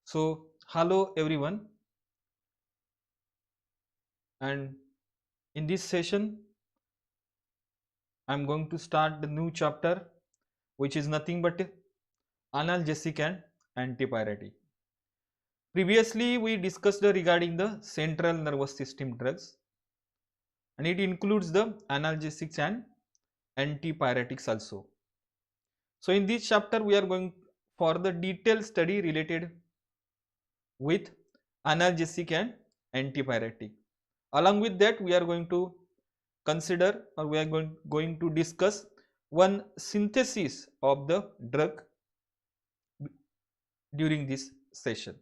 So, hello everyone, and in this session, I'm going to start the new chapter, which is nothing but analgesic and antipyretic. Previously, we discussed regarding the central nervous system drugs, and it includes the analgesics and antipyretics also. So, in this chapter, we are going for the detailed study related with analgesic and antipyretic. Along with that, we are going to consider or we are going to discuss one synthesis of the drug during this session.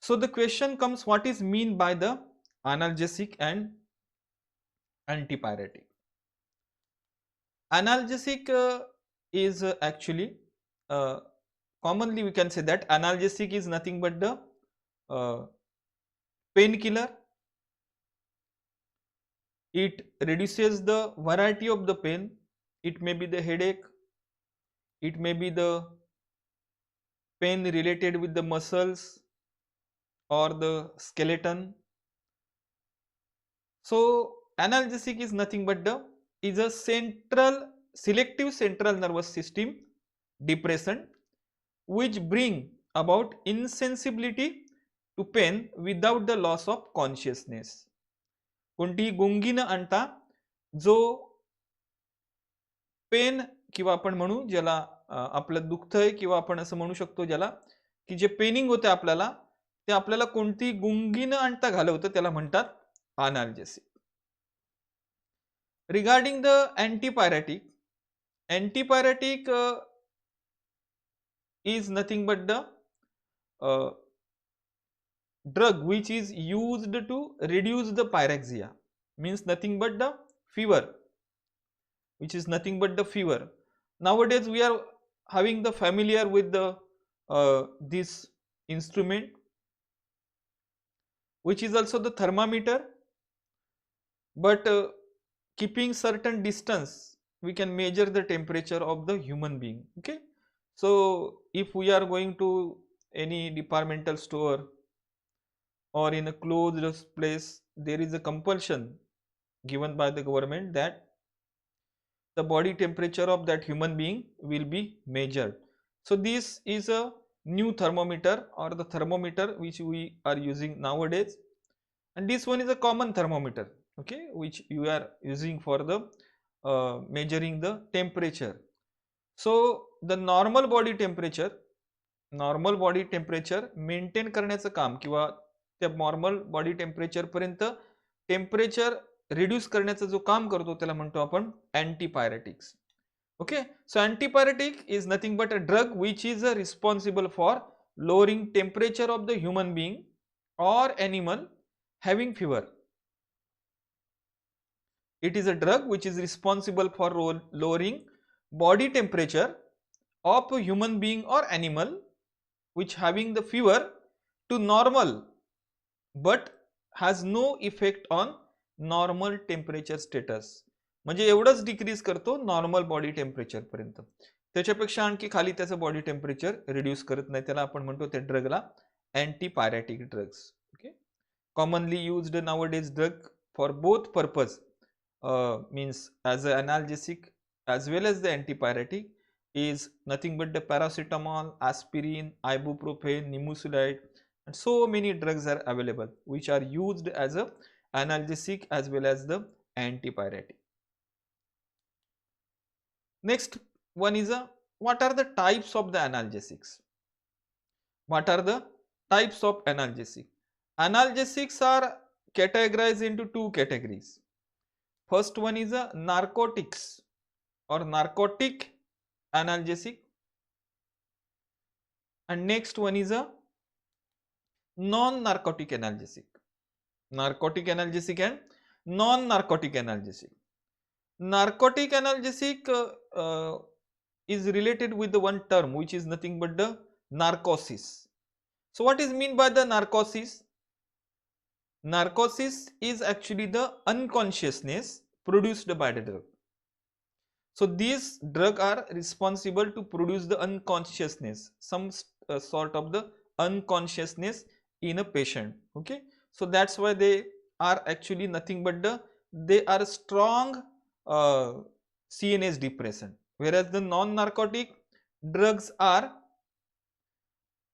So the question comes, what is mean by the analgesic and antipyretic? Analgesic is actually commonly we can say that analgesic is nothing but the uh, painkiller. It reduces the variety of the pain. It may be the headache, it may be the pain related with the muscles or the skeleton. So analgesic is nothing but the is a selective central nervous system depressant which bring about insensibility to pain without the loss of consciousness. कोणतीही गुंगी न आणता जो pen किंवा आपण म्हणू ज्याला आपलं दुखतंय किंवा आपण असं म्हणू शकतो ज्याला की जे पेनिंग होते आपल्याला ते आपल्याला कोणती गुंगी न आणता घालवतं त्याला म्हणतात analgesic. Regarding the antipyretic, antipyretic is nothing but the uh, drug which is used to reduce the pyrexia, means nothing but the fever, which is nothing but the fever. Nowadays we are having the familiar with the this instrument, which is also the thermometer, but keeping certain distance we can measure the temperature of the human being. Okay, so if we are going to any departmental store or in a closed place, there is a compulsion given by the government that the body temperature of that human being will be measured. So this is a new thermometer or the thermometer which we are using nowadays, and this one is a common thermometer, okay, which you are using for the measuring the temperature. So the normal body temperature maintain करण्याचं काम किंवा त्या normal body temperature पर्यंत temperature reduce करण्याचं जो काम करतो त्याला म्हणतो आपण antipyretics. Okay, so antipyretic is nothing but a drug which is responsible for lowering temperature of the human being or animal having fever. It is a drug which is responsible for lowering body temperature of a human being or animal which having the fever to normal but has no effect on normal temperature status. म्हणजे एवढंच decrease करतो normal body temperature पर्यंत, त्याच्यापेक्षा आणखी खाली त्याचं body temperature reduce करत नाही. त्याला आपण म्हणतो त्या ड्रगला antipyretic drugs. Okay, commonly used nowadays drug for both purpose, means as an analgesic as well as the antipyretic is nothing but the paracetamol, aspirin, ibuprofen, nimesulide, and so many drugs are available which are used as a analgesic as well as the antipyretic. Next one is what are the types of the analgesics? What are the types of analgesic? Analgesics are categorized into two categories. First one is a narcotics or narcotic analgesic, and next one is a non-narcotic analgesic. Narcotic analgesic and non-narcotic analgesic. Narcotic analgesic is related with the one term which is nothing but the narcosis. So what is mean by the narcosis? Narcosis is actually the unconsciousness produced by the drug. So these drugs are responsible to produce the unconsciousness, some sort of the unconsciousness in a patient. Okay, so that's why they are actually nothing but they are strong CNS depressant, whereas the non-narcotic drugs are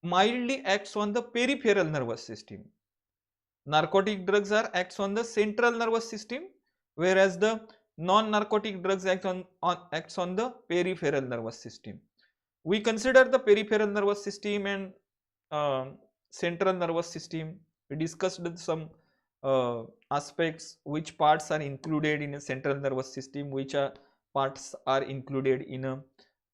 mildly acts on the peripheral nervous system. Narcotic drugs are acts on the central nervous system, whereas the non-narcotic drugs acts on the peripheral nervous system. We consider the peripheral nervous system and central nervous system. We discussed some aspects, which parts are included in a central nervous system, which parts are included in a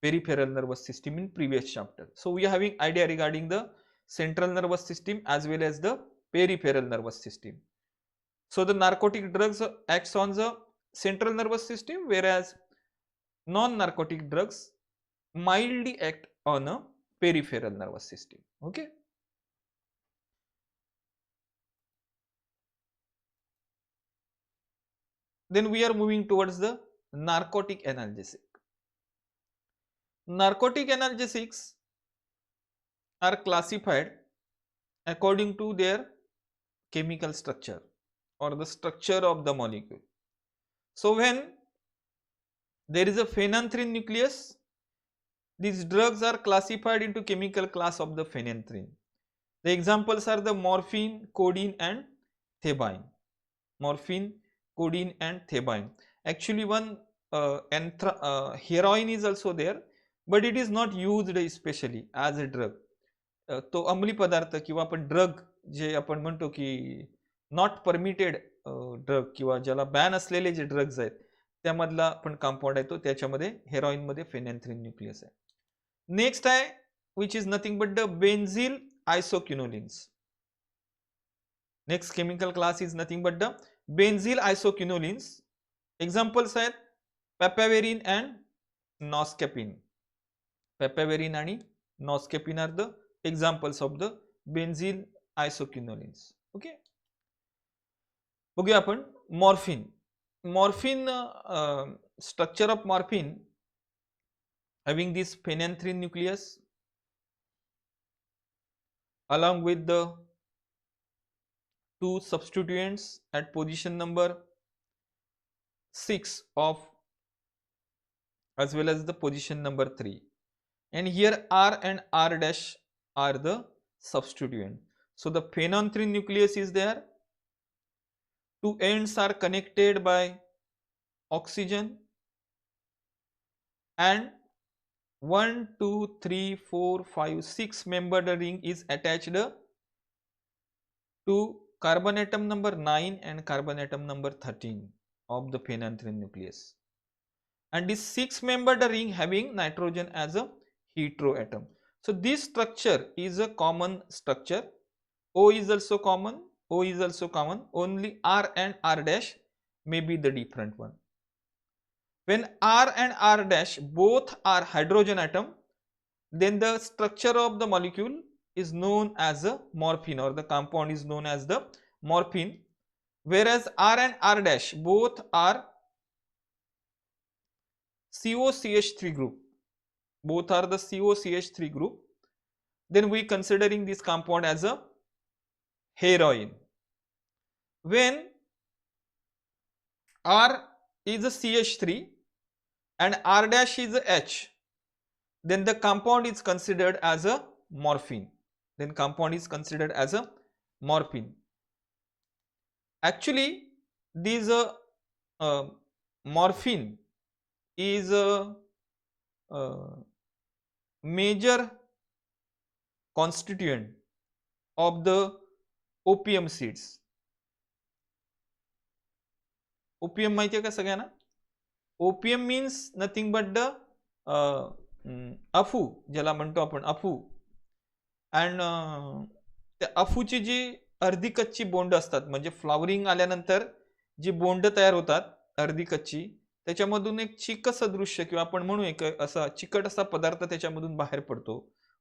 peripheral nervous system in previous chapter. So we are having idea regarding the central nervous system as well as the peripheral nervous system. So the narcotic drugs acts on the central nervous system, whereas non-narcotic drugs mildly act on a peripheral nervous system. Okay. Then we are moving towards the narcotic analgesic. Narcotic analgesics are classified according to their chemical structure or the structure of the molecule. So when there is a phenanthrene nucleus, these drugs are classified into chemical class of the phenanthrene. The examples are the morphine, codeine and thebaine. Morphine, codeine and thebaine. Actually one heroin is also there, but it is not used especially as a drug. तो अंमली पदार्थ किंवा आपण drug जे आपण म्हणतो की not permitted drug किंवा ज्याला बॅन असलेले जे ड्रग्ज आहेत त्यामधला पण कंपाऊंड आहे तो त्याच्यामध्ये हेरोइन मध्ये फेनॅन्थ्रीन न्यूक्लियस आहे. नेक्स्ट आहे which is nothing but the benzyl isoquinolines. Next chemical class is nothing but the benzyl isoquinolines. Examples आहेत पॅपावेरिन अँड नॉस्कॅपिन. पॅपावेरिन आणि noscapine are the examples of the benzyl isoquinolines. Okay, बघूया आपण morphine. Morphine structure of morphine having this phenanthrene nucleus along with the two substituents at position number 6 of as well as the position number 3, and here R and R dash are the substituent. So the phenanthrene nucleus is there, two ends are connected by oxygen, and 1 2 3 4 5 6 membered ring is attached to carbon atom number 9 and carbon atom number 13 of the phenanthrene nucleus, and this 6 membered ring having nitrogen as a heteroatom. So this structure is a common structure. O is also common. O is also common. Only R and R dash may be the different one. When R and R dash both are hydrogen atom, then the structure of the molecule is known as a morphine, or the compound is known as the morphine. Whereas R and R dash both are COCH3 group. Both are the COCH3 group, then we considering this compound as a heroin. When R is a CH3 and R dash is a H, then the compound is considered as a morphine. Then compound is considered as a morphine. Actually this morphine is a major constituent of the opium seeds. Opium माहिती आहे का सगळ्यांना? Opium means nothing but the अफू, ज्याला म्हणतो आपण अफू. And त्या अफूची जी अर्धी कच्ची बोंड असतात, म्हणजे फ्लॉवरिंग आल्यानंतर जी बोंड तयार होतात अर्धी कच्ची, त्याच्यामधून एक चिक सदृश्य किंवा आपण म्हणू एक असा चिकट असा पदार्थ त्याच्यामधून बाहेर पडतो.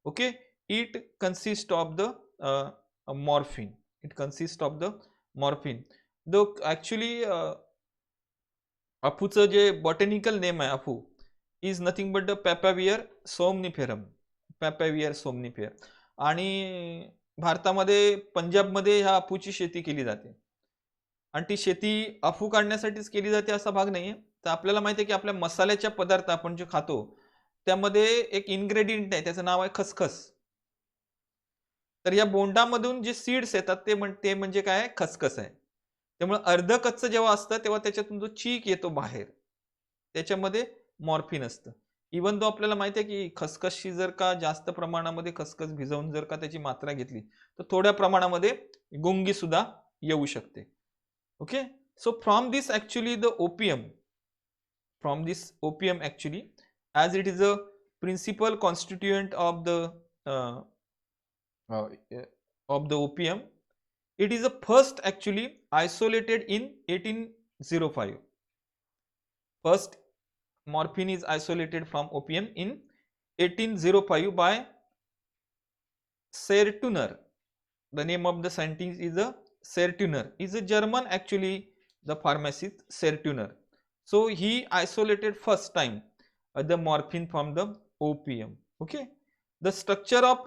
Okay, it consist of the morphine. It consist of the morphine. The actually अफूचं जे बॉटॅनिकल नेम आहे अफू, is nothing but the Papaver somniferum. Papaver somnifer. आणि भारतामध्ये पंजाबमध्ये ह्या अफूची शेती केली जाते आणि ती शेती अफू काढण्यासाठीच केली जाते असा भाग नाहीये. तर आपल्याला माहिती आहे की आपल्या मसाल्याच्या पदार्थ आपण जे खातो त्यामध्ये एक इन्ग्रेडियंट आहे, त्याचं नाव आहे खसखस. तर या बोंडामधून जे सीड्स येतात ते म्हणजे काय, खसखस आहे. त्यामुळे अर्ध कच्चं जेव्हा असतं तेव्हा त्याच्यातून जो चीक येतो बाहेर, त्याच्यामध्ये मॉर्फिन असतं. इवन दो आपल्याला माहिती आहे की खसखसशी जर का जास्त प्रमाणामध्ये खसखस भिजवून जर का त्याची मात्रा घेतली तर थोड्या प्रमाणामध्ये गुंगी सुद्धा येऊ शकते. Okay, so from this actually the opium, from this opium actually, as it is a principal constituent of uh, opium, it is a first actually isolated in 1805. First morphine is isolated from opium in 1805 by Sertuner. The name of the scientist is a Sertuner, is a German actually, the pharmacist Sertuner. So he isolated first time the morphine from the opium. Okay, the structure of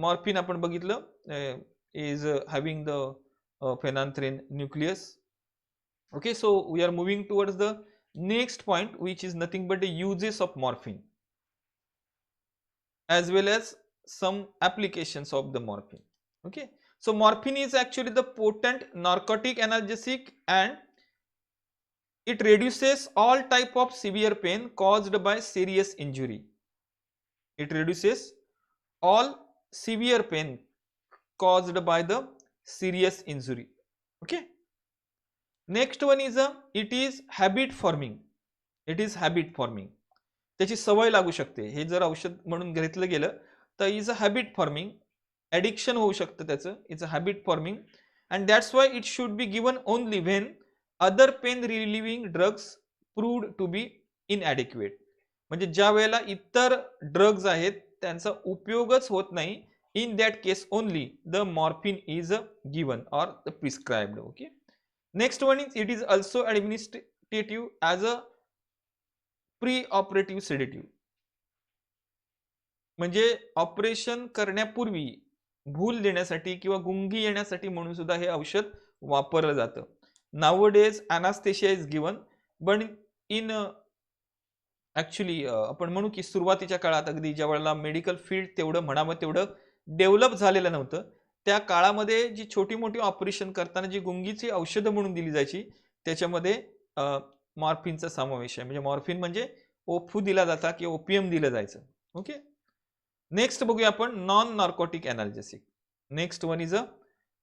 morphine आपण बघितलं is having the phenanthrene nucleus. Okay, so we are moving towards the next point, which is nothing but the uses of morphine as well as some applications of the morphine. Okay, so morphine is actually the potent narcotic analgesic and it reduces all type of severe pain caused by serious injury. It reduces all severe pain caused by the serious injury. Okay. Next one is it is habit forming. It is habit forming. त्याची सवय लागू शकते. हे जर औषध म्हणून घेतलं गेलं तर is a habit forming. Addiction होऊ शकतं त्याचं. It's a habit forming and that's why it should be given only when other pain relieving drugs proved to be inadequate. म्हणजे ज्या वेळेला इतर ड्रग्ज आहेत त्यांचा उपयोगच होत नाही, in that case only the morphine is given or the prescribed. Okay. Next one is it is also administrative as a pre operative sedative. म्हणजे ऑपरेशन करण्यापूर्वी भूल देण्यासाठी किंवा गुंगी येण्यासाठी म्हणून सुद्धा हे औषध वापरलं जातं. Nowadays anesthesia is given, but in actually आपण म्हणू की सुरुवातीच्या काळात अगदी ज्या वेळेला मेडिकल फील्ड तेवढं म्हणावं तेवढं डेव्हलप झालेलं नव्हतं, त्या काळामध्ये जी छोटी मोठी ऑपरेशन करताना जी गुंगीची औषधं म्हणून दिली जायची त्याच्यामध्ये मॉर्फिनचा समावेश आहे. म्हणजे मॉर्फिन म्हणजे ओफू दिला जाता किंवा ओपियम दिलं जायचं. ओके. नेक्स्ट बघूया आपण non narcotic analgesic. Next one is a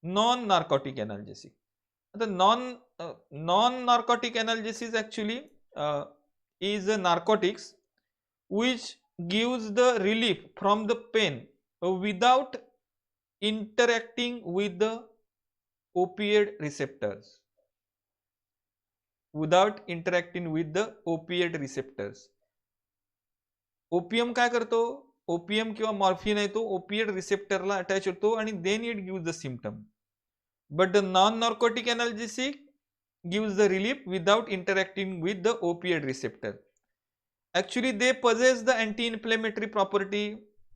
non narcotic analgesic. The non-narcotic analgesics actually is a narcotics which gives the relief from the pain without interacting with the opioid receptors. Without interacting with the opioid receptors. Opium काय करतो? Opium किंवा morphine आहे तो ओपिएड रिसेप्टरला attach होतो आणि then it gives the symptom. But the non-narcotic analgesic gives the relief without interacting with the opioid receptor. Actually, they possess the anti-inflammatory property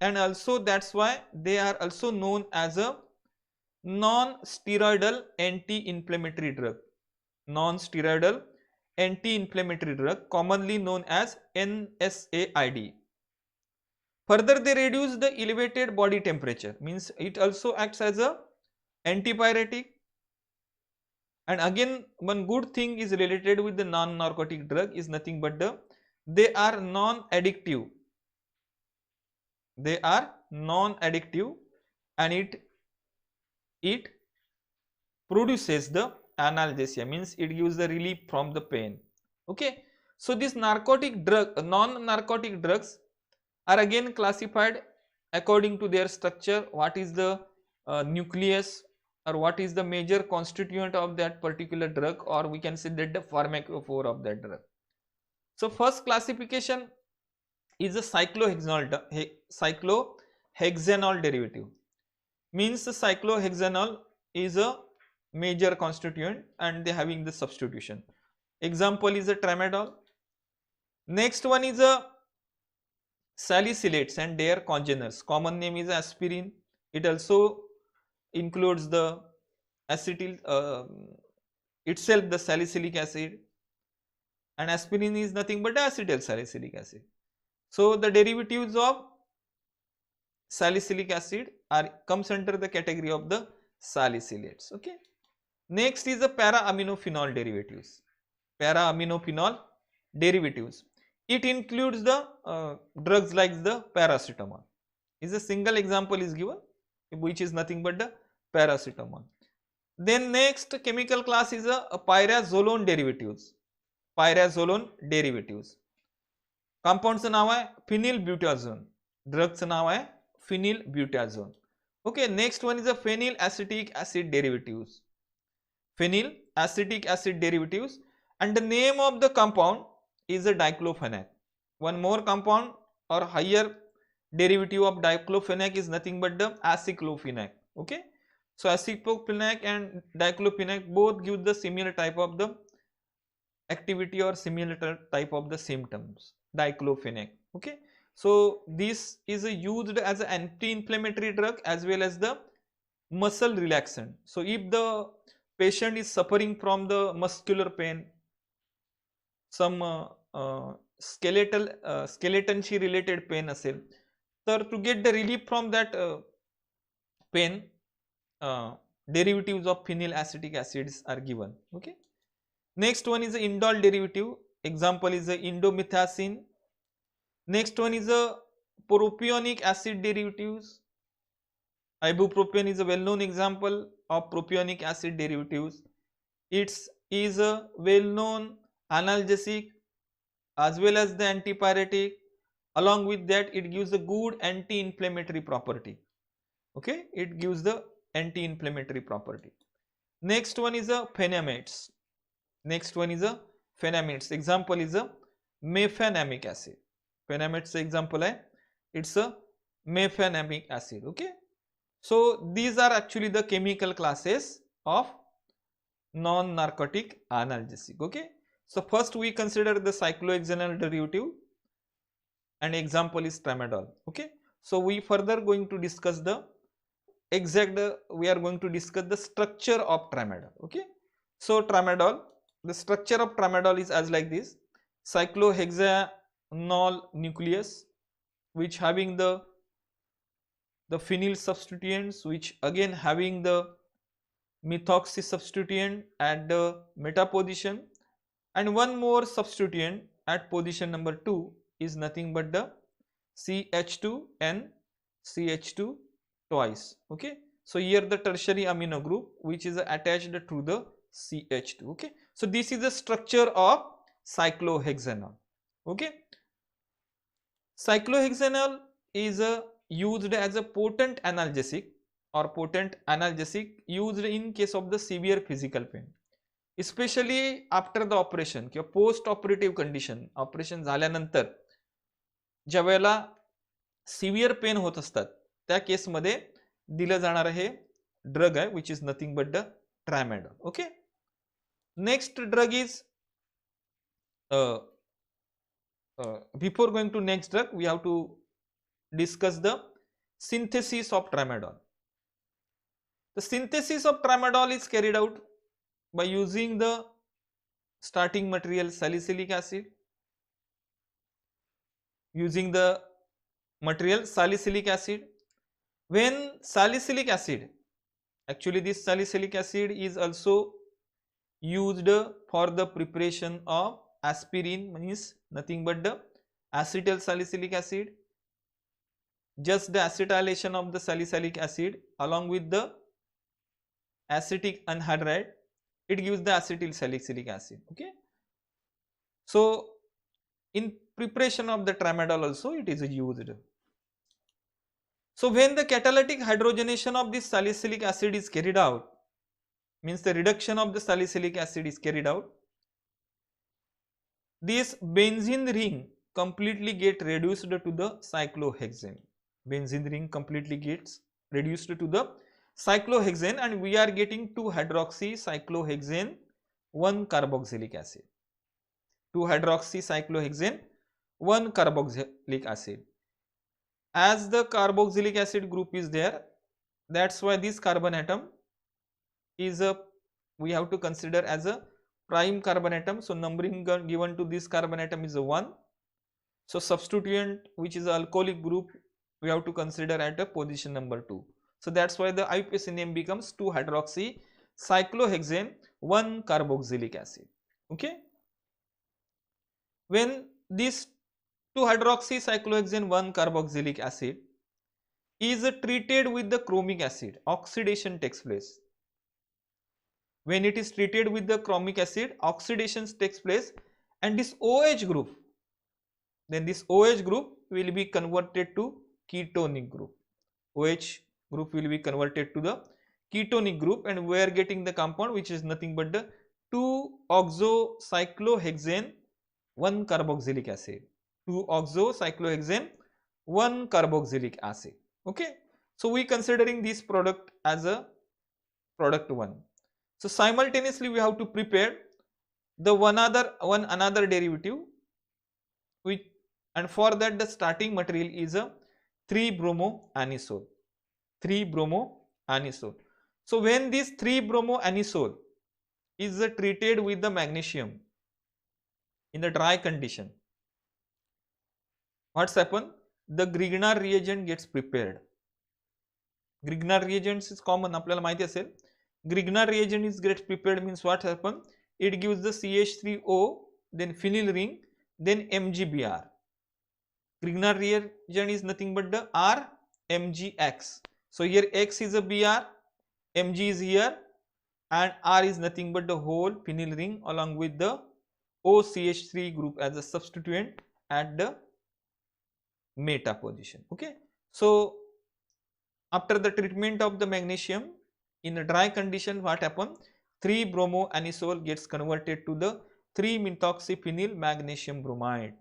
and also that's why they are also known as a non-steroidal anti-inflammatory drug. Non-steroidal anti-inflammatory drug, commonly known as NSAID. Further, they reduce the elevated body temperature, means it also acts as a antipyretic. And again, one good thing is related with the non-narcotic drug is nothing but they are non-addictive. They are non-addictive and it produces the analgesia, means it gives the relief from the pain. Okay, so this narcotic drug, non-narcotic drugs are again classified according to their structure. What is the nucleus or what is the major constituent of that particular drug, or we can say that the pharmacophore of that drug. So first classification is a cyclohexanol derivative, means the cyclohexanol is a major constituent and they having the substitution. Example is a tramadol, Next one is a salicylates and their congeners. Common name is aspirin. It also includes the acetyl itself, the salicylic acid, and aspirin is nothing but acetyl salicylic acid. So the derivatives of salicylic acid are comes under the category of the salicylates. Okay. Next is the para-aminophenol derivatives. Para-aminophenol derivatives. It includes the drugs like the paracetamol. Is a single example is given, which is nothing but the paracetamol. Then next chemical class is a pyrazolone derivatives. Pyrazolone derivatives. कंपाऊंडचं नाव आहे phenylbutazone. ड्रगचं नाव आहे phenylbutazone. Okay. Next one is a phenyl acetic acid derivatives. Phenyl acetic acid derivatives, and the name of the compound is a diclofenac. One more compound or higher derivative of diclofenac is nothing but the aceclofenac. Okay. So aceclofenac and diclofenac both give the similar type of the activity or similar type of the symptoms. Diclofenac. Okay. So this is used as an anti-inflammatory drug as well as the muscle relaxant. So if the patient is suffering from the muscular pain, some skeletonशी related pain असेल, तर to get the relief from that pain, derivatives of phenyl acetic acids are given. Okay. Next one is the indol derivative. Example is the indomethacin. Next one is the propionic acid derivatives. Ibuprofen is a well-known example of propionic acid derivatives. It is a well-known analgesic as well as the antipyretic. Along with that, it gives a good anti-inflammatory property. Okay, it gives the anti-inflammatory property. Next one is a phenamates. Next one is a phenamates. Example is a mefenamic acid. Phenamates example है, it's a mefenamic acid. Okay. So these are actually the chemical classes of non-narcotic analgesic. Okay. So first we consider the cyclohexanol derivative, and example is tramadol. Okay. So we further going to discuss the we are going to discuss the structure of tramadol. Okay. So tramadol, the structure of tramadol is as like this: cyclohexanol nucleus, which having the phenyl substituents, which again having the methoxy substituent at the meta position, and one more substituent at position number 2 is nothing but the CH2 and CH2 twice. Okay. So here the tertiary amino group which is attached to the CH2. Okay. So this is the structure of cyclohexanol. Okay. Cyclohexanol is used as a potent analgesic used in case of the severe physical pain, especially after the operation किंवा post operative condition. Operation झाल्यानंतर ज्या वेळेला severe pen होत असतात त्या केसमध्ये दिलं जाणारं हे ड्रग आहे, which is nothing but the tramadol. Okay. Next drug is before going to next drug, we have to discuss the synthesis of tramadol. The synthesis of tramadol is carried out by using the starting material salicylic acid. Using the material salicylic acid. When salicylic acid, actually this salicylic acid is also used for the preparation of aspirin, means nothing but the acetyl salicylic acid. Just the acetylation of the salicylic acid along with the acetic anhydride, it gives the acetyl salicylic acid. Okay. So in preparation of the tramadol also it is used. So when the catalytic hydrogenation of this salicylic acid is carried out, means the reduction of the salicylic acid is carried out, this benzene ring completely get reduced to the cyclohexane. Benzene ring completely gets reduced to the cyclohexane, and we are getting 2-hydroxycyclohexane 1-carboxylic acid. 2-hydroxycyclohexane one carboxylic acid. As the carboxylic acid group is there, that's why this carbon atom is a, we have to consider as a prime carbon atom. So numbering given to this carbon atom is a 1. So substituent, which is alcoholic group, we have to consider at a position number 2. So that's why the IUPAC name becomes 2-hydroxy cyclohexane 1 carboxylic acid. Okay. When this 2-hydroxy cyclohexane 1 carboxylic acid is treated with the chromic acid, oxidation takes place. When it is treated with the chromic acid, oxidation takes place, and this OH group, then this OH group will be converted to ketonic group. OH group will be converted to the ketonic group, and we are getting the compound which is nothing but the 2-oxocyclohexane 1 carboxylic acid. 2-oxocyclohexane 1 carboxylic acid. Okay. So we considering this product as a product 1. So simultaneously we have to prepare the one another derivative, which, and for that the starting material is a 3-bromoanisole. 3-bromoanisole. So when this 3-bromoanisole is treated with the magnesium in the dry condition, what's happened? The Grignard reagent gets prepared. Grignard reagents is common, आपल्याला माहिती असेल. Grignard reagent is gets prepared means what happen? It gives the CH3O, then phenyl ring, then MgBr. Grignard reagent is nothing but the RMgX. So here X is a Br, Mg is here, and R is nothing but the whole phenyl ring along with the OCH3 group as a substituent at the meta position. Okay. So after the treatment of the magnesium in a dry condition, what happens? 3-bromoanisole gets converted to the 3-methoxyphenyl magnesium bromide.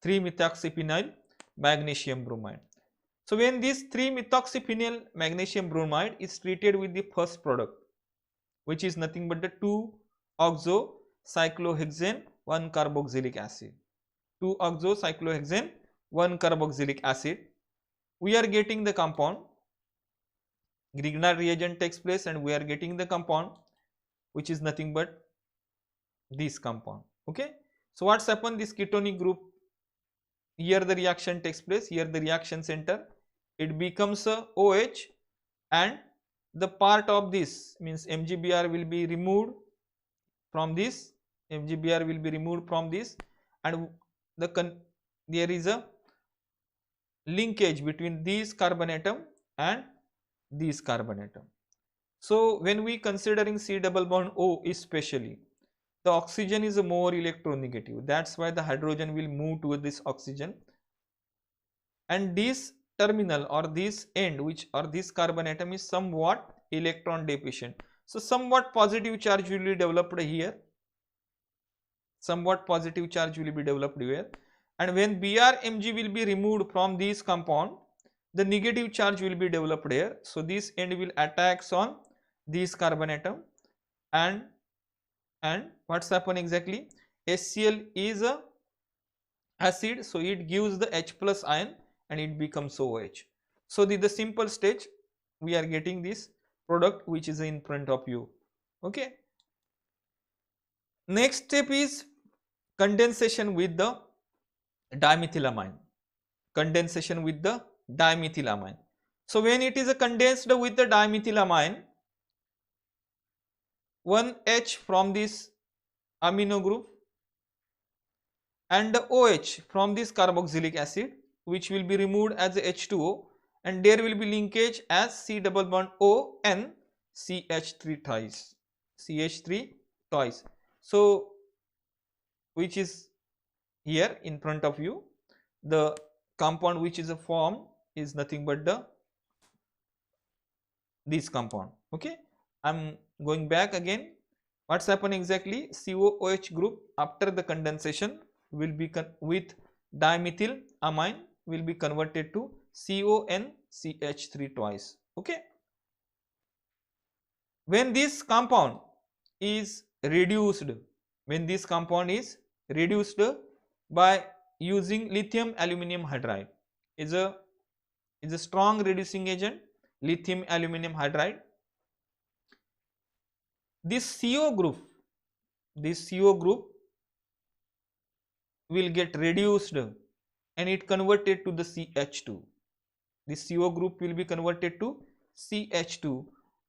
3-methoxyphenyl magnesium bromide. So when this 3-methoxyphenyl magnesium bromide is treated with the first product, which is nothing but the 2-oxocyclohexane 1 carboxylic acid. 2-oxocyclohexane 1 carboxylic acid, we are getting the compound. Grignard reagent takes place and we are getting the compound which is nothing but this compound. Okay. So what's happened? This ketonic group, here the reaction takes place, here the reaction center, it becomes a OH, and the part of this means MgBr will be removed from this, MgBr will be removed from this, and there is a linkage between this carbon atom and this carbon atom. So when we considering C double bond O especially, the oxygen is more electronegative. That's why the hydrogen will move to this oxygen, and this terminal or this end which or this carbon atom is somewhat electron deficient. So somewhat positive charge will be developed here. Somewhat positive charge will be developed here. And when BrMg will be removed from this compound, the negative charge will be developed here. So this end will attacks on this carbon atom, and what's happen exactly? HCl is a acid, so it gives the H plus ion and it becomes OH. So the simple stage we are getting this product which is in front of you. Okay. Next step is condensation with the dimethylamine. Condensation with the dimethylamine. So when it is condensed with the dimethylamine, one H from this amino group and the OH from this carboxylic acid, which will be removed as a H2O, and there will be linkage as C double bond O N CH3 twice. CH3 twice. So which is here in front of you, the compound which is a form is nothing but this compound. Okay. I'm going back again. What's happened exactly? COOH group after the condensation will be with dimethylamine will be converted to CONCH3 twice. Okay. When this compound is reduced, by using lithium aluminum hydride. Is a strong reducing agent, lithium aluminum hydride. This CO group will get reduced and it converted to the CH2. This CO group will be converted to CH2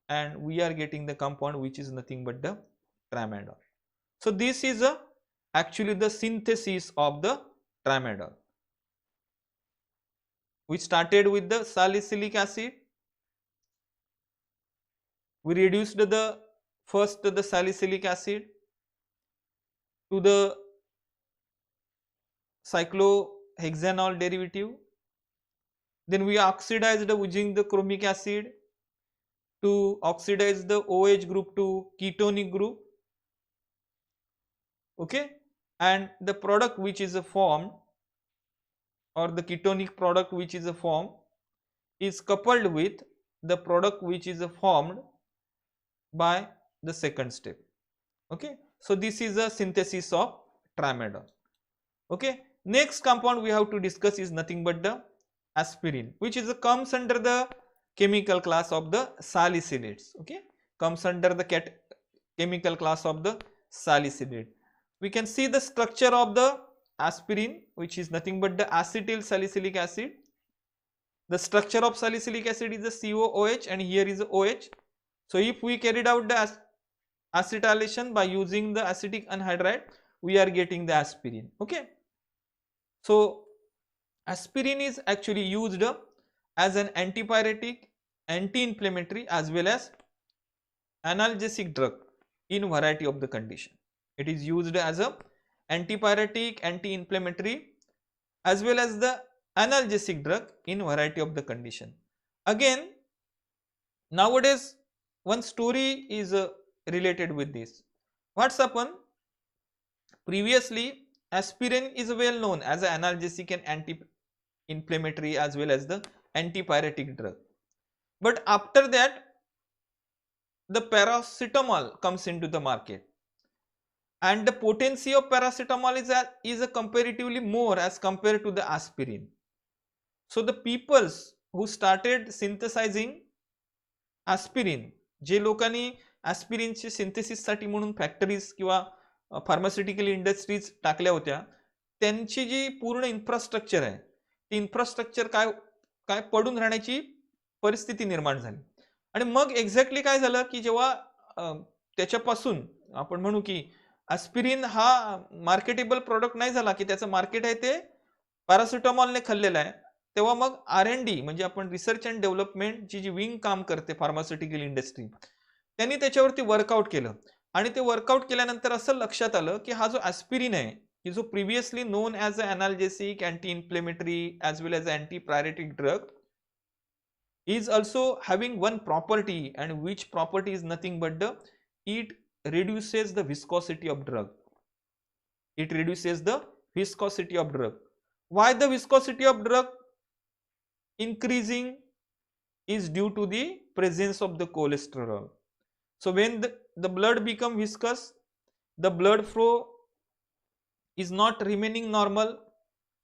and we are getting the compound which is nothing but the tramadol. So this is actually the synthesis of the tramadol. We started with the salicylic acid. We reduced the salicylic acid to the cyclohexanol derivative. Then we oxidized using the chromic acid to oxidize the OH group to ketonic group. Okay, and the product which is formed, or the ketonic product which is formed, is coupled with the product which is formed by the second step. Okay, so this is a synthesis of tramadol. Okay, next compound we have to discuss is nothing but the aspirin, which is comes under the chemical class of the salicylates. Okay, comes under the chemical class of the salicylate. We can see the structure of the aspirin, which is nothing but the acetyl salicylic acid. The structure of salicylic acid is the COOH and here is the OH. So if we carried out the acetylation by using the acetic anhydride, we are getting the aspirin. Okay, so aspirin is actually used as an antipyretic, anti-inflammatory as well as analgesic drug in variety of the condition. It is used as a antipyretic, anti-inflammatory as well as the analgesic drug in variety of the condition. Again, nowadays one story is related with this. What's happened? Previously, aspirin is well known as an analgesic and anti-inflammatory as well as the antipyretic drug. But after that, the paracetamol comes into the market, and the potency of paracetamol is a comparatively more as compared to the aspirin. So the peoples who started synthesizing aspirin, जे लोकांनी ॲस्पिरिनची सिंथेसिससाठी म्हणून factories किंवा pharmaceutical industries टाकल्या होत्या, त्यांची जी पूर्ण infrastructure आहे ती infrastructure काय पडून राहण्याची परिस्थिती निर्माण झाली. आणि मग एक्झॅक्टली काय झालं की जेव्हा त्याच्यापासून आपण म्हणू की ॲस्पिरिन हा मार्केटेबल प्रोडक्ट नाही झाला, की त्याचं मार्केट आहे ते पॅरासिटामॉलने खाल्लेलं आहे, तेव्हा मग R&D म्हणजे आपण रिसर्च अँड डेव्हलपमेंट जी विंग काम करते फार्मास्युटिकल इंडस्ट्री, त्यांनी त्याच्यावरती वर्कआउट केलं. आणि ते वर्कआउट केल्यानंतर असं लक्षात आलं की हा जो ॲस्पिरिन आहे की जो previously known as a analgesic, anti inflammatory as well as anti pyretic drug is also having one property, and which property is nothing but it reduces the viscosity of drug. It reduces the viscosity of drug. Why the viscosity of drug increasing? Is due to the presence of the cholesterol. So when the blood become viscous, the blood flow is not remaining normal,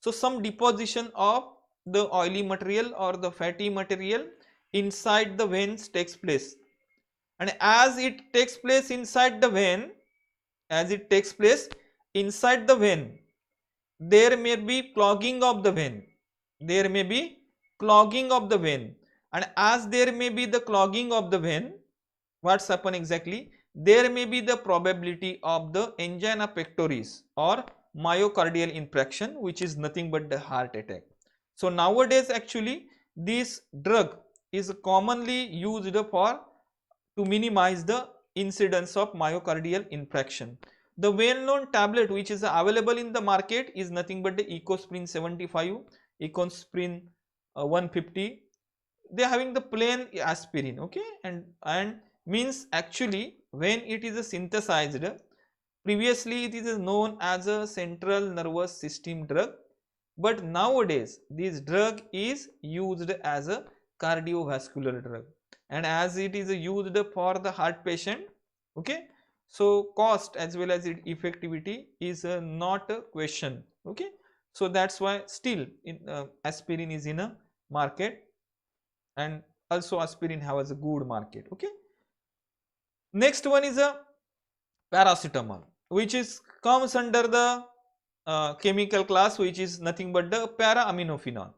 so some deposition of the oily material or the fatty material inside the veins takes place, and as it takes place inside the vein, there may be clogging of the vein, and as there may be the clogging of the vein, what's happen exactly? There may be the probability of the angina pectoris or myocardial infarction, which is nothing but the heart attack. So nowadays actually this drug is commonly used to minimize the incidence of myocardial infarction. The well-known tablet which is available in the market is nothing but the Ecosprin 75, Ecosprin 150. They are having the plain aspirin. Okay, and means actually when it is synthesized, previously it is known as a central nervous system drug, but nowadays this drug is used as a cardiovascular drug, and as it is used for the heart patient, okay, so cost as well as its effectivity is not a question. Okay, So that's why still aspirin is in a market, and also aspirin has a good market. Okay. Next one is a paracetamol, which is comes under the chemical class, which is nothing but the para-aminophenol.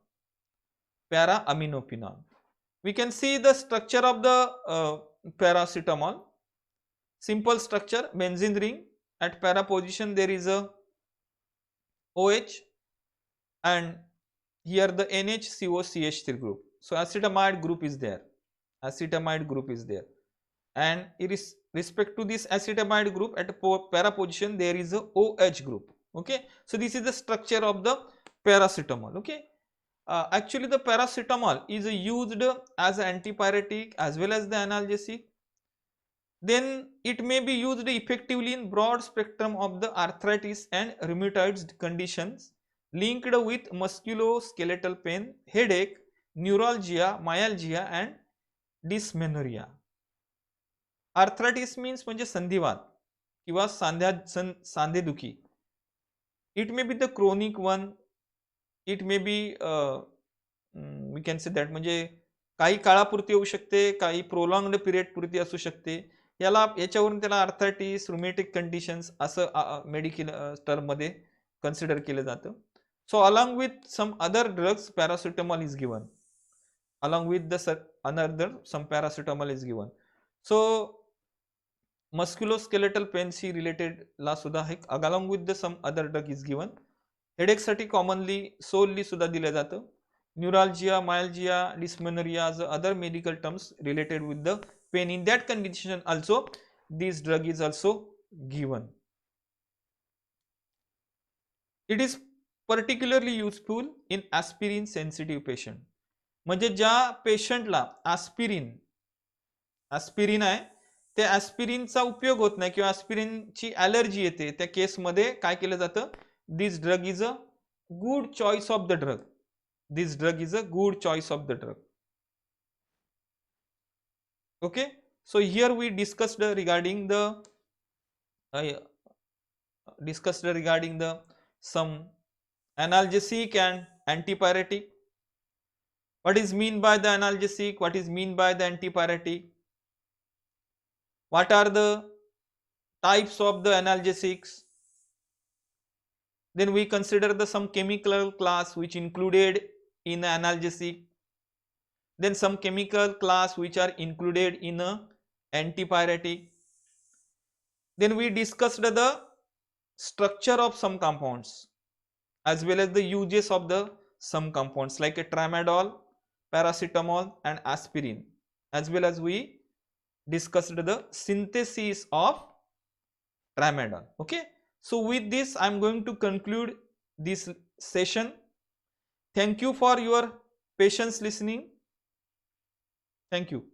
Para-aminophenol. We can see the structure of the paracetamol. Simple structure: benzene ring. At para position there is a OH, and here the NHCOCH3 group. So acetamide group is there. Acetamide group is there. And it is respect to this acetamide group at para position there is a OH group. Okay. So this is the structure of the paracetamol. Okay. Actually the paracetamol is used as an antipyretic as well as the analgesic. Then it may be used effectively in broad spectrum of the arthritis and rheumatoid conditions linked with musculoskeletal pain, headache, neuralgia, myalgia and dysmenorrhea. Arthritis means म्हणजे संधिवात किंवा सांधेदुखी. It may be the chronic one, it may be we can say that म्हणजे काही काळापुरती होऊ शकते, काही प्रोलॉंग्ड period पुरती असू शकते. याच्यावरून त्याला आर्थरायटिस, रुमॅटिक कंडिशन्स असं मेडिकल टर्ममध्ये कन्सिडर केलं जातं. So along with some other drugs paracetamol is given. Along with the another some paracetamol is given. So musculoskeletal pain शी रिलेटेड ला सुद्धा आहे, along with the some other drug is given. Headache साठी commonly solely सुद्धा दिलं जातं. Neuralgia, myalgia, dysmenorrhea as other medical terms related with the pain. In that condition also this drug is also given. It is particularly useful in aspirin sensitive patient. म्हणजे ज्या पेशंटला aspirin आहे त्या ॲस्पिरिनचा उपयोग होत नाही किंवा ॲस्पिरिनची ॲलर्जी येते, त्या केसमध्ये काय केलं जातं, this drug is a good choice of the drug. This drug is a good choice of the drug. Okay, so here we discussed regarding the some analgesic and antipyretic. What is mean by the analgesic? What is mean by the antipyretic? What are the types of the analgesics? Then we consider the some chemical class which included in the analgesic. Then some chemical class which are included in a antipyretic. Then we discussed the structure of some compounds as well as the uses of the some compounds like a tramadol, paracetamol and aspirin, as well as we discussed the synthesis of tramadol. Okay, so with this I am going to conclude this session. Thank you for your patience listening. Thank you.